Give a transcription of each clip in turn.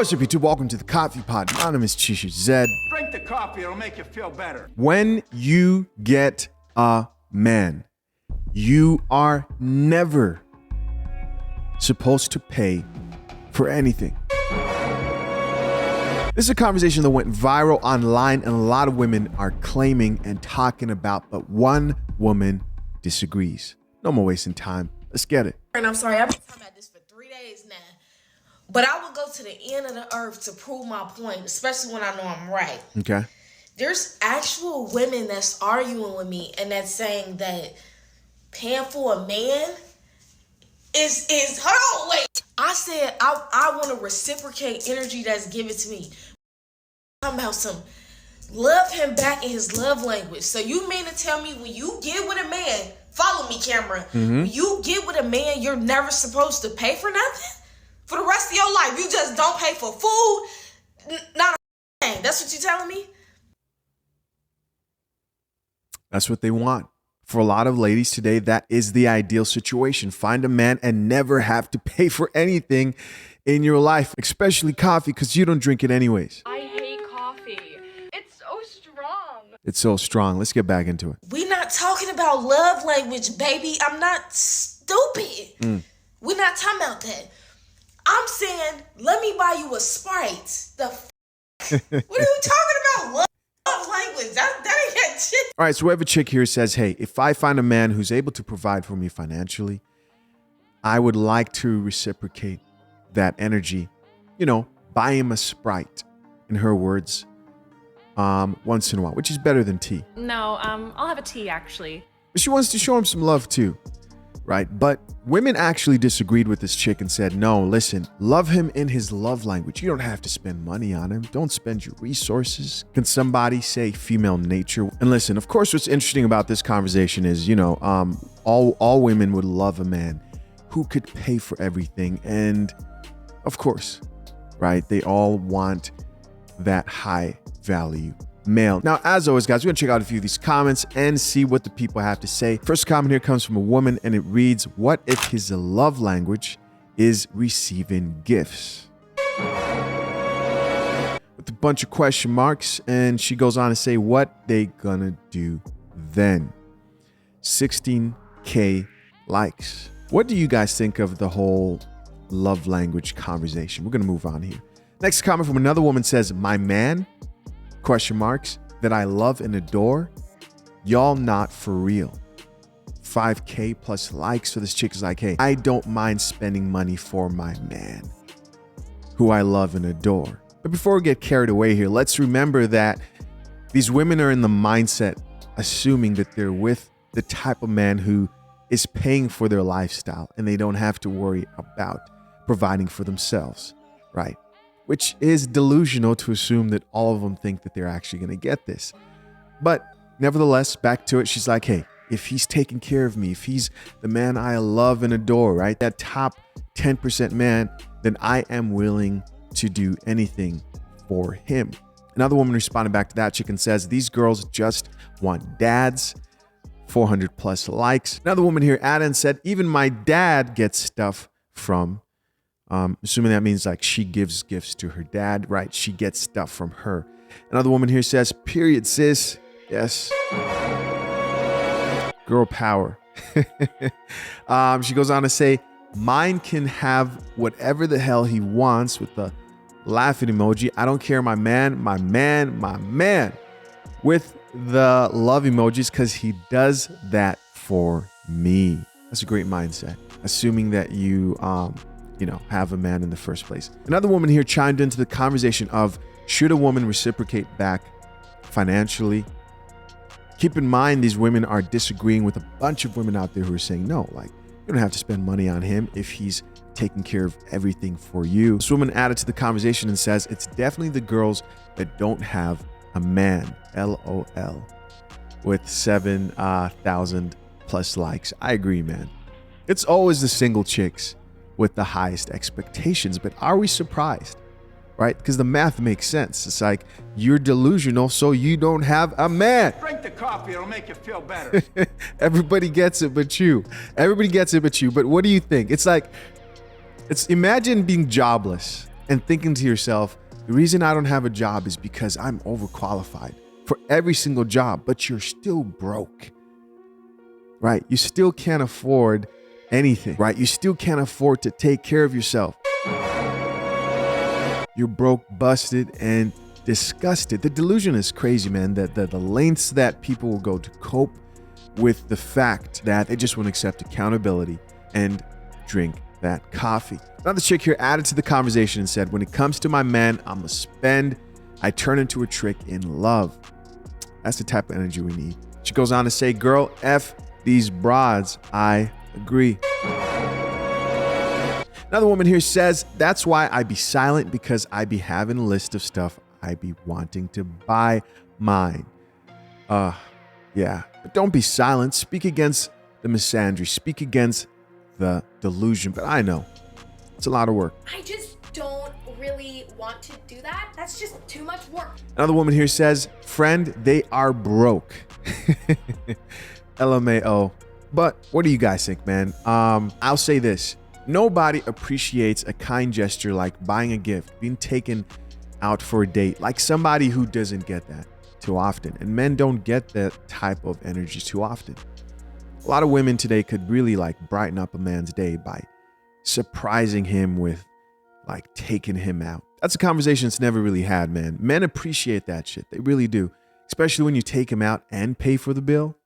What's up, YouTube? Welcome to the Coffee Pod. My name is Chisha Zed. Drink the coffee, it'll make you feel better. When you get a man, you are never supposed to pay for anything. This is a conversation that went viral online, and a lot of women are claiming and talking about, but one woman disagrees. No more wasting time. Let's get it. And I'm sorry, I've been talking about this for 3 days now. But I will go to the end of the earth to prove my point, especially when I know I'm right. Okay. There's actual women that's arguing with me and that's saying that paying for a man is hold on, wait. I said I want to reciprocate energy that's given to me. I'm talking about some love him back in his love language. So you mean to tell me when you get with a man, follow me, camera. When you get with a man, you're never supposed to pay for nothing? For the rest of your life, you just don't pay for food? Not a thing. That's what you're telling me? That's what they want. For a lot of ladies today, that is the ideal situation. Find a man and never have to pay for anything in your life, especially coffee, because you don't drink it anyways. I hate coffee. It's so strong. It's so strong. Let's get back into it. We're not talking about love language, baby. I'm not stupid. We're not talking about that. I'm saying, let me buy you a Sprite. What are you talking about? Love language. That ain't that shit. All right, so we have a chick here who says, hey, if I find a man who's able to provide for me financially, I would like to reciprocate that energy. You know, buy him a Sprite, in her words, once in a while, which is better than tea. No, I'll have a tea actually. But she wants to show him some love too, right? But women actually disagreed with this chick and said, no, listen, love him in his love language. You don't have to spend money on him. Don't spend your resources. Can somebody say female nature? And listen, of course, what's interesting about this conversation is, you know, all women would love a man who could pay for everything. And of course, right, they all want that high value male. Now, as always, guys, we're gonna check out a few of these comments and see what the people have to say. First comment here comes from a woman, and it reads, what if his love language is receiving gifts? With a bunch of question marks, and she goes on to say, what they gonna do then? 16K likes. What do you guys think of the whole love language conversation? We're gonna move on here. Next comment from another woman says, my man, question marks, that I love and adore, y'all not for real. 5K plus likes. So this chick is like, hey, I don't mind spending money for my man who I love and adore. But before we get carried away here, let's remember that these women are in the mindset assuming that they're with the type of man who is paying for their lifestyle and they don't have to worry about providing for themselves, right? Which is delusional to assume that all of them think that they're actually going to get this. But nevertheless, back to it. She's like, hey, if he's taking care of me, if he's the man I love and adore, right? That top 10% man, then I am willing to do anything for him. Another woman responded back to that chick and says, these girls just want dads. 400 plus likes. Another woman here added and said, even my dad gets stuff from assuming that means like she gives gifts to her dad, right? She gets stuff from her. Another woman here says, period, sis. Yes. Girl power. She goes on to say, mine can have whatever the hell he wants with the laughing emoji. I don't care, my man, my man, my man. With the love emojis because he does that for me. That's a great mindset. Assuming that you have a man in the first place. Another woman here chimed into the conversation of, should a woman reciprocate back financially? Keep in mind, these women are disagreeing with a bunch of women out there who are saying, no, like, you don't have to spend money on him if he's taking care of everything for you. This woman added to the conversation and says, it's definitely the girls that don't have a man, LOL, with 7,000 plus likes. I agree, man. It's always the single chicks with the highest expectations, but are we surprised, right? Because the math makes sense. It's like, you're delusional, so you don't have a man. Drink the coffee, it'll make you feel better. Everybody gets it but you. Everybody gets it but you. But what do you think? It's like, imagine being jobless and thinking to yourself, the reason I don't have a job is because I'm overqualified for every single job, but you're still broke, right? You still can't afford anything, right? You still can't afford to take care of yourself. You're broke, busted, and disgusted. The delusion is crazy, man. The lengths that people will go to cope with the fact that they just won't accept accountability and drink that coffee. Another chick here added to the conversation and said, when it comes to my man, I'm a spend. I turn into a trick in love. That's the type of energy we need. She goes on to say, girl, F these broads. I agree. Another woman here says, that's why I be silent, because I be having a list of stuff I be wanting to buy mine. Yeah, but don't be silent. Speak against the misandry. Speak against the delusion. But I know it's a lot of work. I just don't really want to do that. That's just too much work. Another woman here says, friend, they are broke. LMAO. But what do you guys think, man? I'll say this. Nobody appreciates a kind gesture like buying a gift, being taken out for a date, like somebody who doesn't get that too often. And men don't get that type of energy too often. A lot of women today could really like brighten up a man's day by surprising him with like taking him out. That's a conversation that's never really had, man. Men appreciate that shit. They really do. Especially when you take him out and pay for the bill,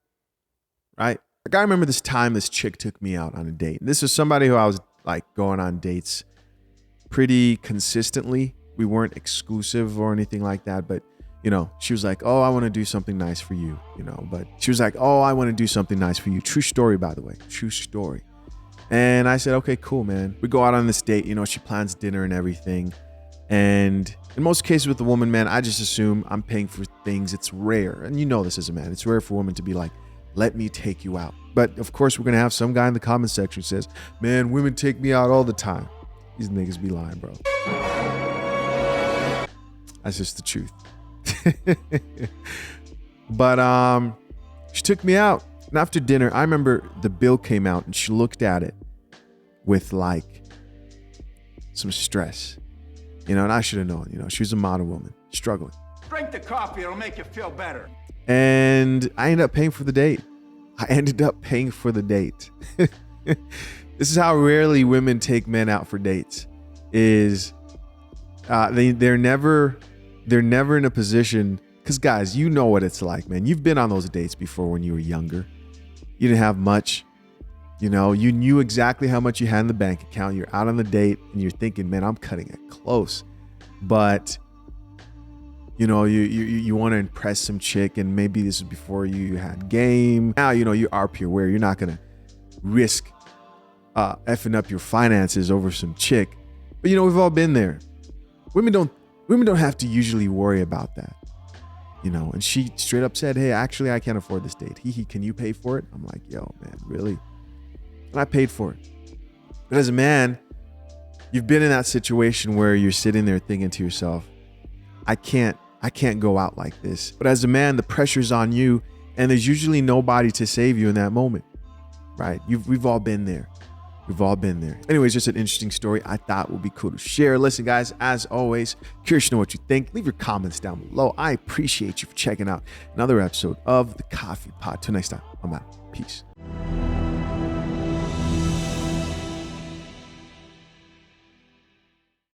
right? Like I remember this time this chick took me out on a date. This was somebody who I was like going on dates pretty consistently. We weren't exclusive or anything like that, but you know, she was like, oh, I want to do something nice for you, you know, but she was like, oh, I want to do something nice for you. True story, by the way, true story. And I said, okay, cool, man. We go out on this date, you know, she plans dinner and everything. And in most cases with the woman, man, I just assume I'm paying for things. It's rare. And you know this as a man. It's rare for a woman to be like, let me take you out. But of course, we're going to have some guy in the comment section who says, man, women take me out all the time. These niggas be lying, bro. That's just the truth. But she took me out. And after dinner, I remember the bill came out and she looked at it with like some stress. You know, and I should have known, you know, she was a model woman, struggling. Drink the coffee, it'll make you feel better. And I ended up paying for the date. This is how rarely women take men out for dates. Is they're never in a position, because guys, you know what it's like, man. You've been on those dates before when you were younger. You didn't have much. You know, you knew exactly how much you had in the bank account. You're out on the date and you're thinking, man, I'm cutting it close. But, you know, you want to impress some chick, and maybe this is before you had game. Now, you know, you are pure aware. You're not going to risk effing up your finances over some chick. But, you know, we've all been there. Women don't have to usually worry about that. You know, and she straight up said, hey, actually, I can't afford this date. Can you pay for it? I'm like, yo, man, really? And I paid for it. But as a man, you've been in that situation where you're sitting there thinking to yourself, I can't go out like this. But as a man, the pressure's on you, and there's usually nobody to save you in that moment, right? We've all been there. We've all been there. Anyways, just an interesting story I thought would be cool to share. Listen, guys, as always, curious to know what you think. Leave your comments down below. I appreciate you for checking out another episode of The Coffee Pod. Till next time, I'm out. Peace.